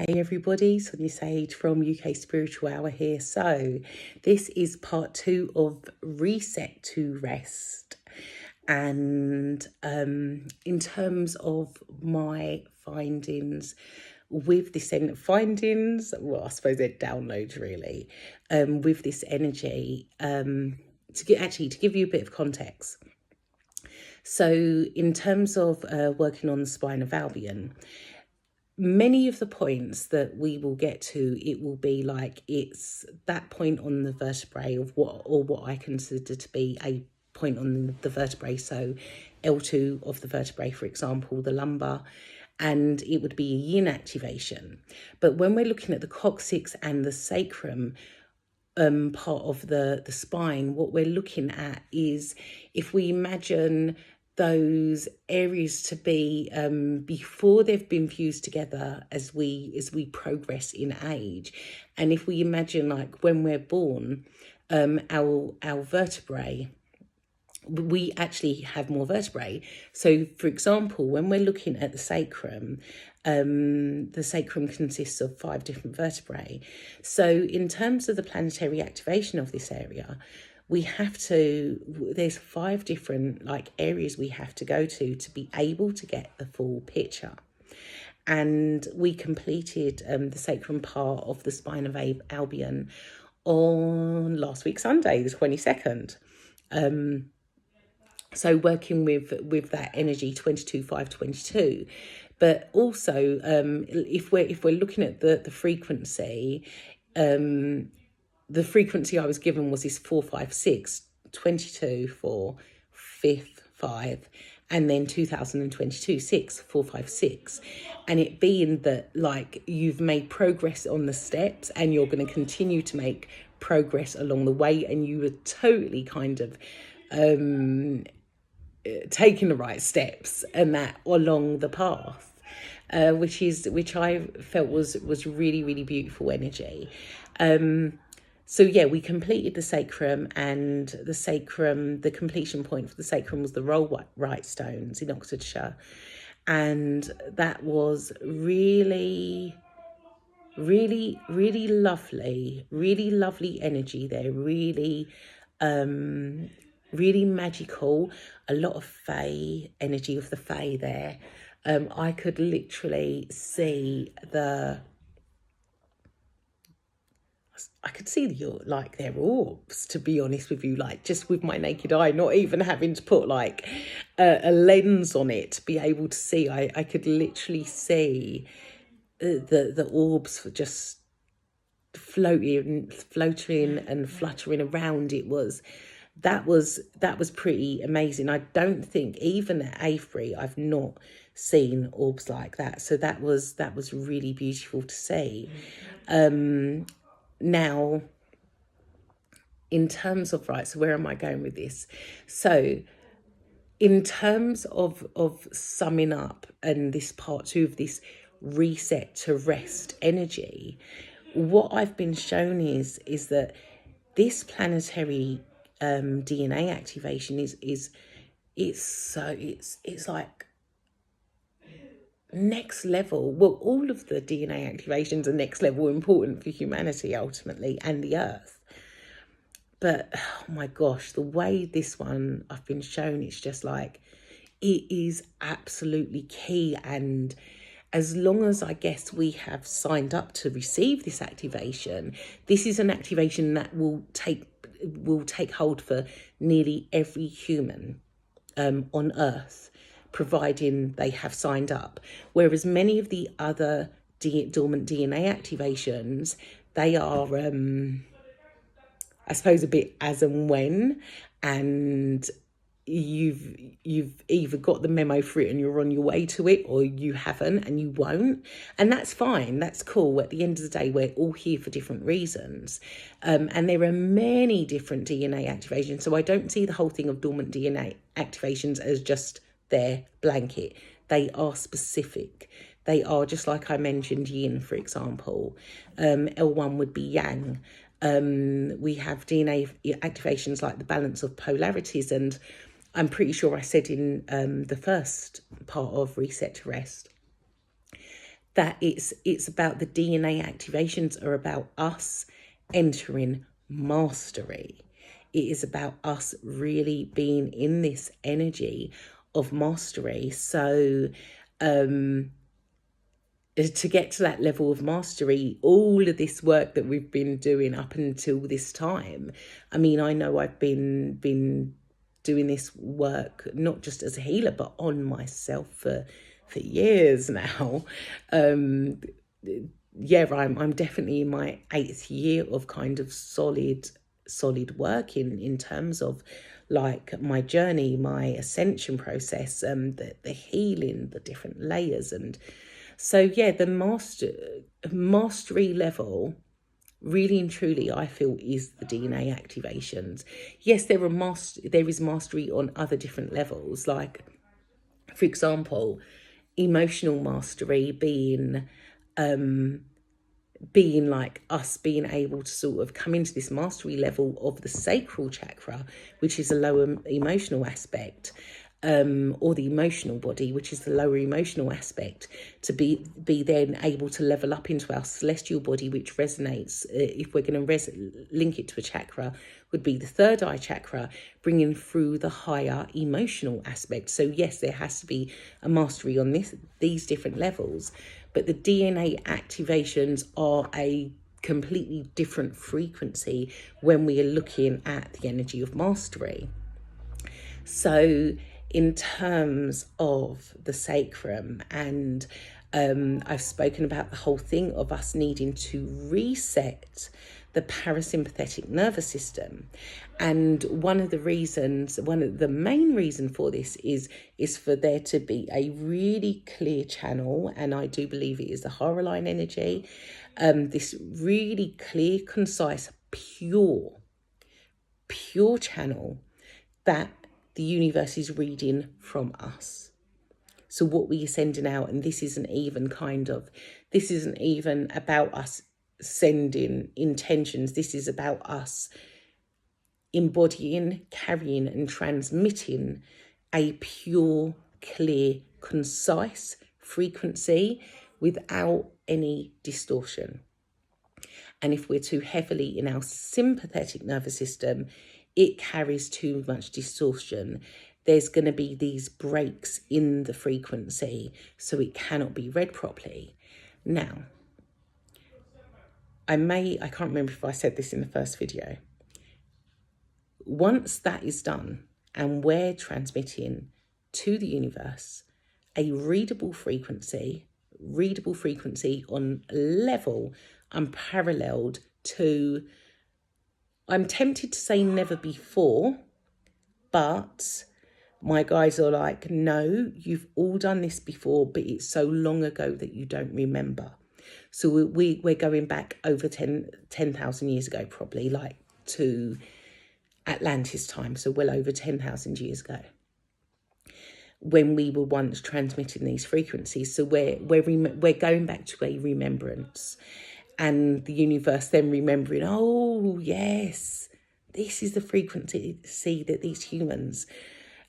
Hey everybody, Sonia Sage from UK Spiritual Hour here. So this is part 2 of Reset to Rest. And in terms of my findings with this well, I suppose they're downloads really, with this energy, to give you a bit of context. So in terms of working on the Spine of Albion, many of the points that we will get to, it will be like it's that point on the vertebrae of what I consider to be a point on the vertebrae. So L2 of the vertebrae, for example, the lumbar, and it would be a yin activation. But when we're looking at the coccyx and the sacrum, part of the spine, what we're looking at is, if we imagine those areas to be before they've been fused together as we progress in age, and if we imagine like when we're born, our vertebrae, we actually have more vertebrae. So for example, when we're looking at the sacrum consists of 5 different vertebrae. So in terms of the planetary activation of this area, there's 5 different areas we have to go to be able to get the full picture. And we completed the sacrum part of the Spine of Albion on last week Sunday, the 22nd. So working with that energy 22-5-22, but also if we're looking at the frequency, the frequency I was given was this 4-5-6, 22 for 5th 5, and then 2022 6, 4-5-6, and it being that you've made progress on the steps and you're going to continue to make progress along the way, and you were totally kind of taking the right steps and that along the path, which I felt was really, really beautiful energy. So yeah, we completed the sacrum, and the completion point for the sacrum was the Rollright stones in Oxfordshire, and that was really, really, really lovely energy there. Really, really magical. A lot of fae energy of the fae there. I could literally see their orbs, to be honest with you, just with my naked eye, not even having to put a lens on it to be able to see. I could literally see the orbs just floating and fluttering around. That was pretty amazing. I don't think even at Avebury I've not seen orbs like that. So that was really beautiful to see. Now, in terms of, so where am I going with this? So in terms of summing up, and this part 2 of this reset to rest energy, what I've been shown is that this planetary DNA activation is like next level. Well, all of the DNA activations are next level important for humanity ultimately and the earth. But oh my gosh, the way this one I've been shown, it's just it is absolutely key. And as long as I guess we have signed up to receive this activation, this is an activation that will take hold for nearly every human on Earth, providing they have signed up. Whereas many of the other dormant DNA activations, they are, I suppose, a bit as and when, and you've either got the memo for it and you're on your way to it, or you haven't and you won't, and that's fine, that's cool. At the end of the day, we're all here for different reasons, and there are many different DNA activations. So I don't see the whole thing of dormant DNA activations as just their blanket. They are specific. They are, just like I mentioned, yin, for example. L1 would be yang. We have DNA activations like the balance of polarities, and I'm pretty sure I said in the first part of Reset to Rest that it's about the DNA activations are about us entering mastery. It is about us really being in this energy of mastery. So to get to that level of mastery, all of this work that we've been doing up until this time, I mean, I know I've been doing this work not just as a healer but on myself for years now. Yeah, I'm definitely in my 8th year of kind of solid work in terms of like my journey, my ascension process, the healing, the different layers. And so yeah, the mastery level really and truly, I feel, is the DNA activations. Yes, there is mastery on other different levels, like, for example, emotional mastery being like us being able to sort of come into this mastery level of the sacral chakra, which is a lower emotional aspect, or the emotional body, which is the lower emotional aspect, to be then able to level up into our celestial body, which resonates, if we're going to link it to a chakra, would be the third eye chakra, bringing through the higher emotional aspect. So yes, there has to be a mastery on these different levels, but the DNA activations are a completely different frequency when we are looking at the energy of mastery. So in terms of the sacrum, and I've spoken about the whole thing of us needing to reset the parasympathetic nervous system. And one of the main reason for this is for there to be a really clear channel, and I do believe it is the Hara line energy, this really clear, concise, pure channel that the universe is reading from us. So what we are sending out, and this isn't even about us sending intentions. This is about us embodying, carrying and transmitting a pure, clear, concise frequency without any distortion. And if we're too heavily in our sympathetic nervous system, it carries too much distortion. There's going to be these breaks in the frequency, so it cannot be read properly. Now, I can't remember if I said this in the first video. Once that is done, and we're transmitting to the universe a readable frequency on a level unparalleled to, I'm tempted to say never before, but my guys are like, no, you've all done this before, but it's so long ago that you don't remember. So we're going back over 10,000 years ago, probably, like to Atlantis time, so well over 10,000 years ago, when we were once transmitting these frequencies. So we're going back to a remembrance, and the universe then remembering, oh yes, this is the frequency that these humans,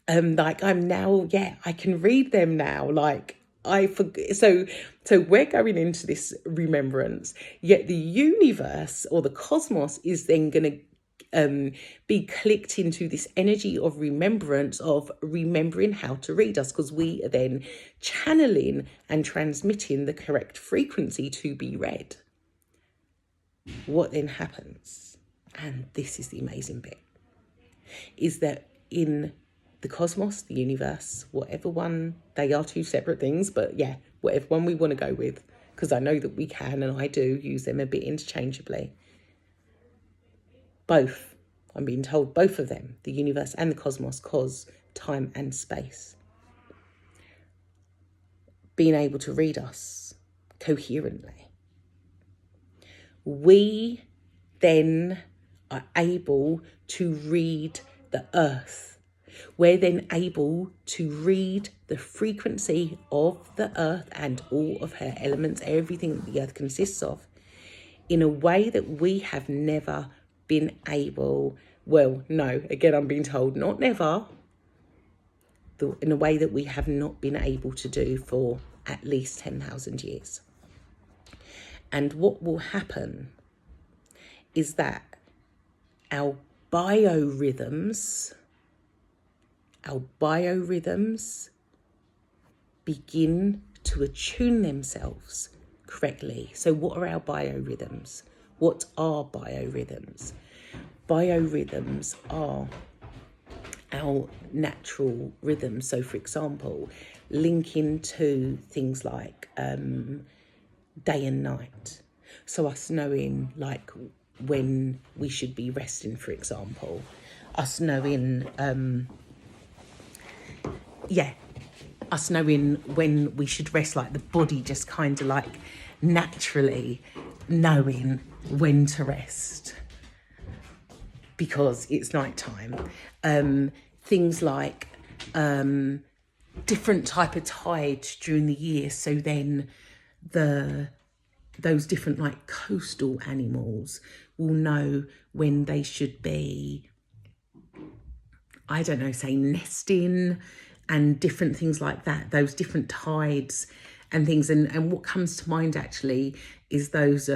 like I'm now, yeah, I can read them now, like I forget. So we're going into this remembrance, yet the universe or the cosmos is then going to be clicked into this energy of remembrance, of remembering how to read us, because we are then channeling and transmitting the correct frequency to be read. What then happens, and this is the amazing bit, is that in the cosmos, the universe, whatever one, they are two separate things, but yeah, whatever one we want to go with, because I know that we can, and I do use them a bit interchangeably. Both, I'm being told, both of them, the universe and the cosmos, cause time and space, being able to read us coherently. We then are able to read the earth. We're then able to read the frequency of the earth and all of her elements, everything that the earth consists of, in a way that we have never been able, well, no, again, I'm being told, not never, in a way that we have not been able to do for at least 10,000 years. And what will happen is that our biorhythms begin to attune themselves correctly. So what are our biorhythms? What are biorhythms? Biorhythms are our natural rhythms. So for example, linking to things like day and night. So us knowing like when we should be resting, for example. Us knowing, us knowing when we should rest, like the body just kind of like naturally knowing when to rest because it's nighttime. Things like different type of tides during the year. So then those different like coastal animals will know when they should be, I don't know, say nesting and different things like that, those different tides and things. And what comes to mind actually is those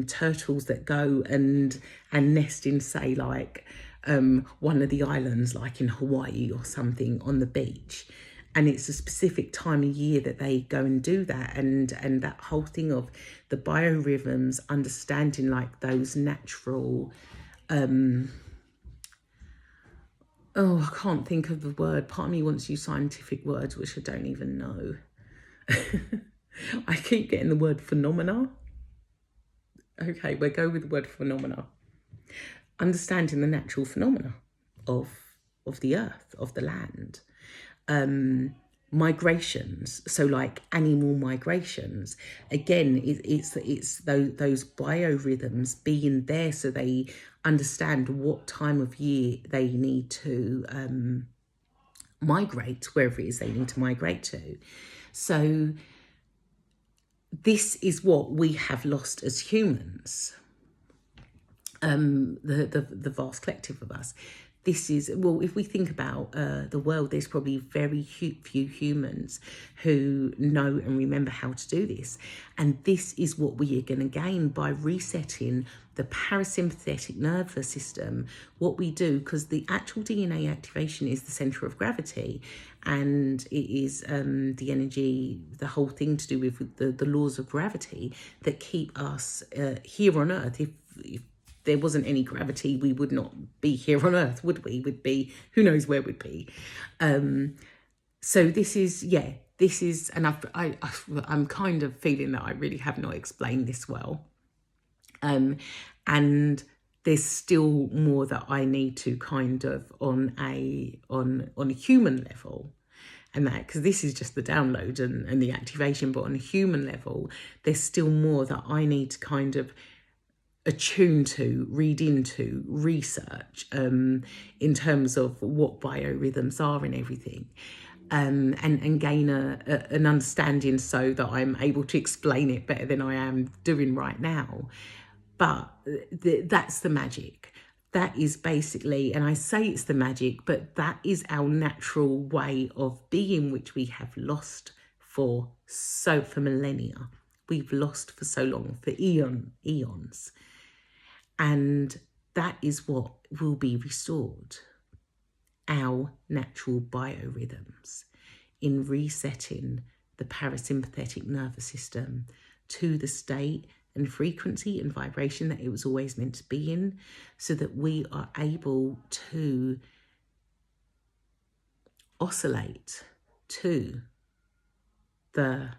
turtles that go and nest in, say, like one of the islands, like in Hawaii or something, on the beach. And it's a specific time of year that they go and do that. And that whole thing of the biorhythms, understanding like those natural, I can't think of the word. Part of me wants to use scientific words, which I don't even know. I keep getting the word phenomena. Okay, we'll go with the word phenomena. Understanding the natural phenomena of the earth, of the land. Migrations, so like animal migrations, again, it's those biorhythms being there so they understand what time of year they need to migrate, wherever it is they need to migrate to. So this is what we have lost as humans, the vast collective of us. This is, well, if we think about the world, there's probably very few humans who know and remember how to do this. And this is what we are going to gain by resetting the parasympathetic nervous system. What we do, because the actual DNA activation is the center of gravity, and it is the energy, the whole thing to do with the laws of gravity that keep us here on Earth. If there wasn't any gravity, we would not be here on Earth, would we? Would be, who knows where we'd be. So this is, and I'm kind of feeling that I really have not explained this well. And there's still more that I need to kind of on a human level. And that, because this is just the download and the activation, but on a human level, there's still more that I need to kind of attune to, read into, research in terms of what biorhythms are and everything, and gain an understanding so that I'm able to explain it better than I am doing right now. But that's the magic. That is basically, and I say it's the magic, but that is our natural way of being, which we have lost for millennia. We've lost for so long, for eons. And that is what will be restored. Our natural biorhythms in resetting the parasympathetic nervous system to the state and frequency and vibration that it was always meant to be in, so that we are able to oscillate to the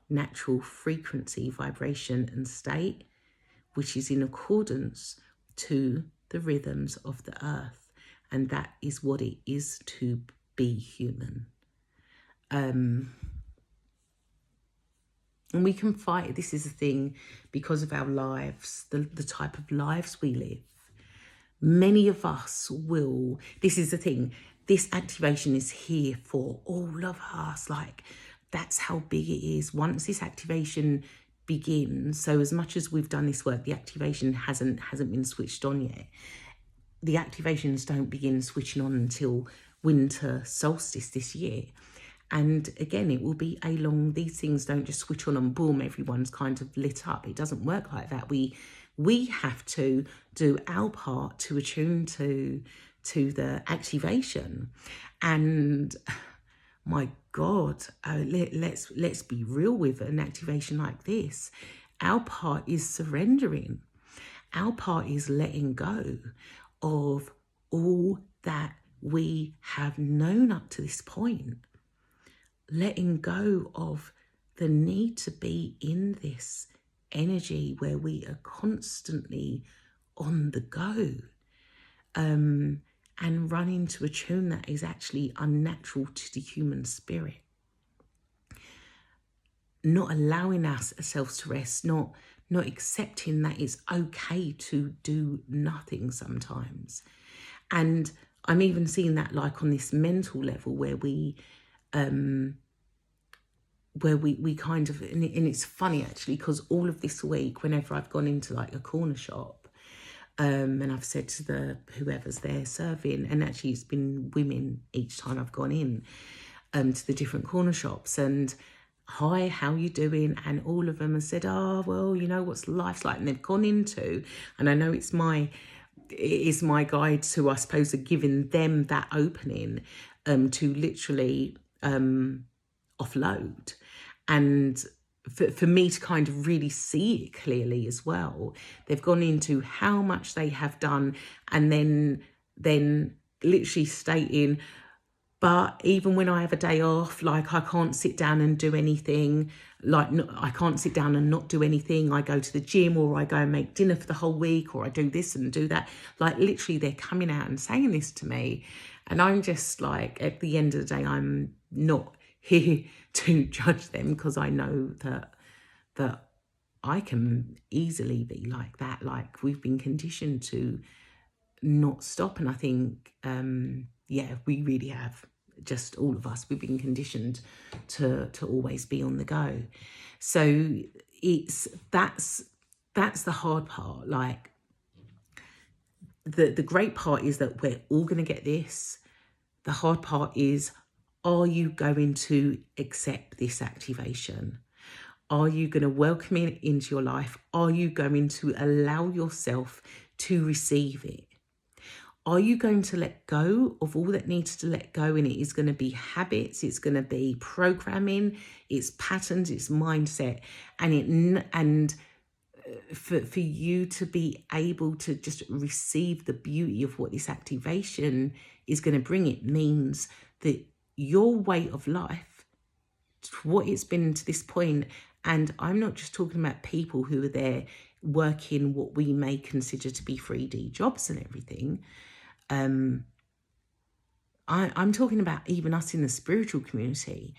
natural frequency, vibration and state, which is in accordance to the rhythms of the earth. And that is what it is to be human. And we can fight. This is the thing, because of our lives, the type of lives we live. Many of us will, this is the thing, this activation is here for all of us. Like, that's how big it is. Once this activation begins, so as much as we've done this work, the activation hasn't been switched on yet. The activations don't begin switching on until winter solstice this year. And again, it will be a long, these things don't just switch on and boom, everyone's kind of lit up. It doesn't work like that. We have to do our part to attune to the activation. And my God, let's be real with an activation like this. Our part is surrendering. Our part is letting go of all that we have known up to this point. Letting go of the need to be in this energy where we are constantly on the go, and run into a tune that is actually unnatural to the human spirit. Not allowing ourselves to rest, not accepting that it's okay to do nothing sometimes. And I'm even seeing that like on this mental level where we kind of, and it's funny actually, because all of this week, whenever I've gone into like a corner shop, and I've said to the whoever's there serving, and actually it's been women each time I've gone in to the different corner shops, and hi, how you doing? And all of them have said, oh, well, you know, what's life's like? And they've gone into, and I know it is my guide to, I suppose, giving them that opening to literally offload. And for me to kind of really see it clearly as well, they've gone into how much they have done, and then literally stating, but even when I have a day off, like I can't sit down and do anything, I can't sit down and not do anything. I go to the gym, or I go and make dinner for the whole week, or I do this and do that. Like literally they're coming out and saying this to me. And I'm just like, at the end of the day, I'm not here to judge them, because I know that I can easily be like that. Like we've been conditioned to not stop. And I think, we really have. Just all of us, we've been conditioned to always be on the go. So that's the hard part. Like the great part is that we're all going to get this. The hard part is, are you going to accept this activation? Are you going to welcome it into your life? Are you going to allow yourself to receive it? Are you going to let go of all that needs to let go? And it is going to be habits, it's going to be programming, it's patterns, it's mindset, and for you to be able to just receive the beauty of what this activation is going to bring. It means that your way of life, what it's been to this point, and I'm not just talking about people who are there working what we may consider to be 3D jobs and everything. I'm talking about even us in the spiritual community.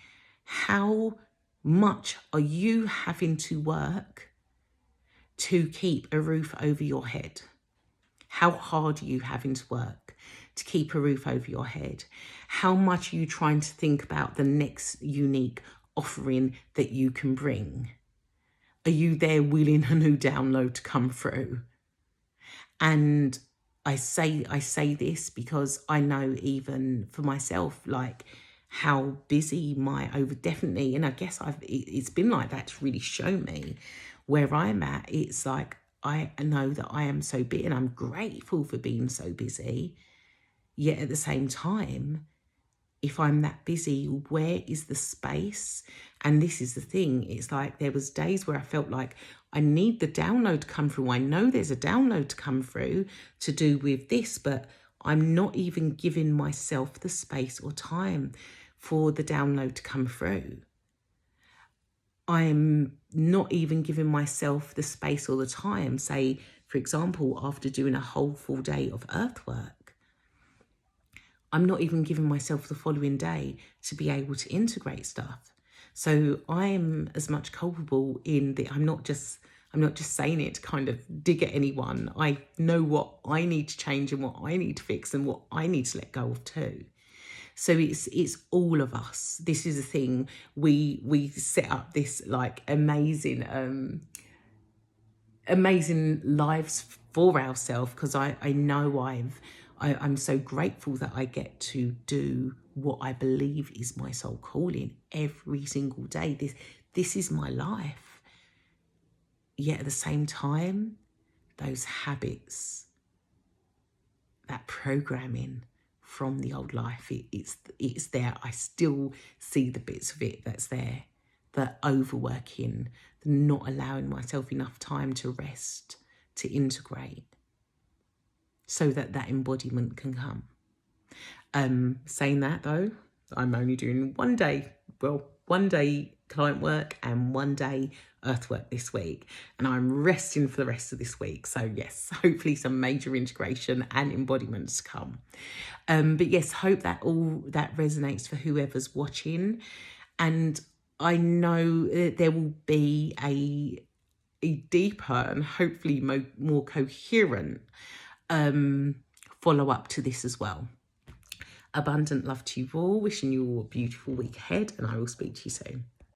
How much are you having to work to keep a roof over your head? How hard are you having to work to keep a roof over your head? How much are you trying to think about the next unique offering that you can bring? Are you there willing a new download to come through? And I say this because I know even for myself, like how busy definitely, and I guess it's been like that to really show me where I'm at. It's like, I know that I am so busy, and I'm grateful for being so busy. Yet at the same time, if I'm that busy, where is the space? And this is the thing. It's like there was days where I felt like I need the download to come through. I know there's a download to come through to do with this, but I'm not even giving myself the space or time for the download to come through. I'm not even giving myself the space or the time, say, for example, after doing a whole full day of earthwork, I'm not even giving myself the following day to be able to integrate stuff. So I'm as much culpable in that I'm not just saying it to kind of dig at anyone. I know what I need to change and what I need to fix and what I need to let go of too. So it's all of us. This is the thing. We set up this like amazing lives for ourselves, because I know I'm so grateful that I get to do what I believe is my soul calling every single day. This is my life. Yet at the same time, those habits, that programming from the old life, it's there. I still see the bits of it that's there. The overworking, the not allowing myself enough time to rest, to integrate, so that that embodiment can come. Saying that though, I'm only doing one day client work and one day earthwork this week, and I'm resting for the rest of this week. So yes, hopefully some major integration and embodiments come. But yes, hope that all that resonates for whoever's watching, and I know there will be a deeper and hopefully more coherent follow up to this as well. Abundant love to you all, wishing you all a beautiful week ahead, and I will speak to you soon.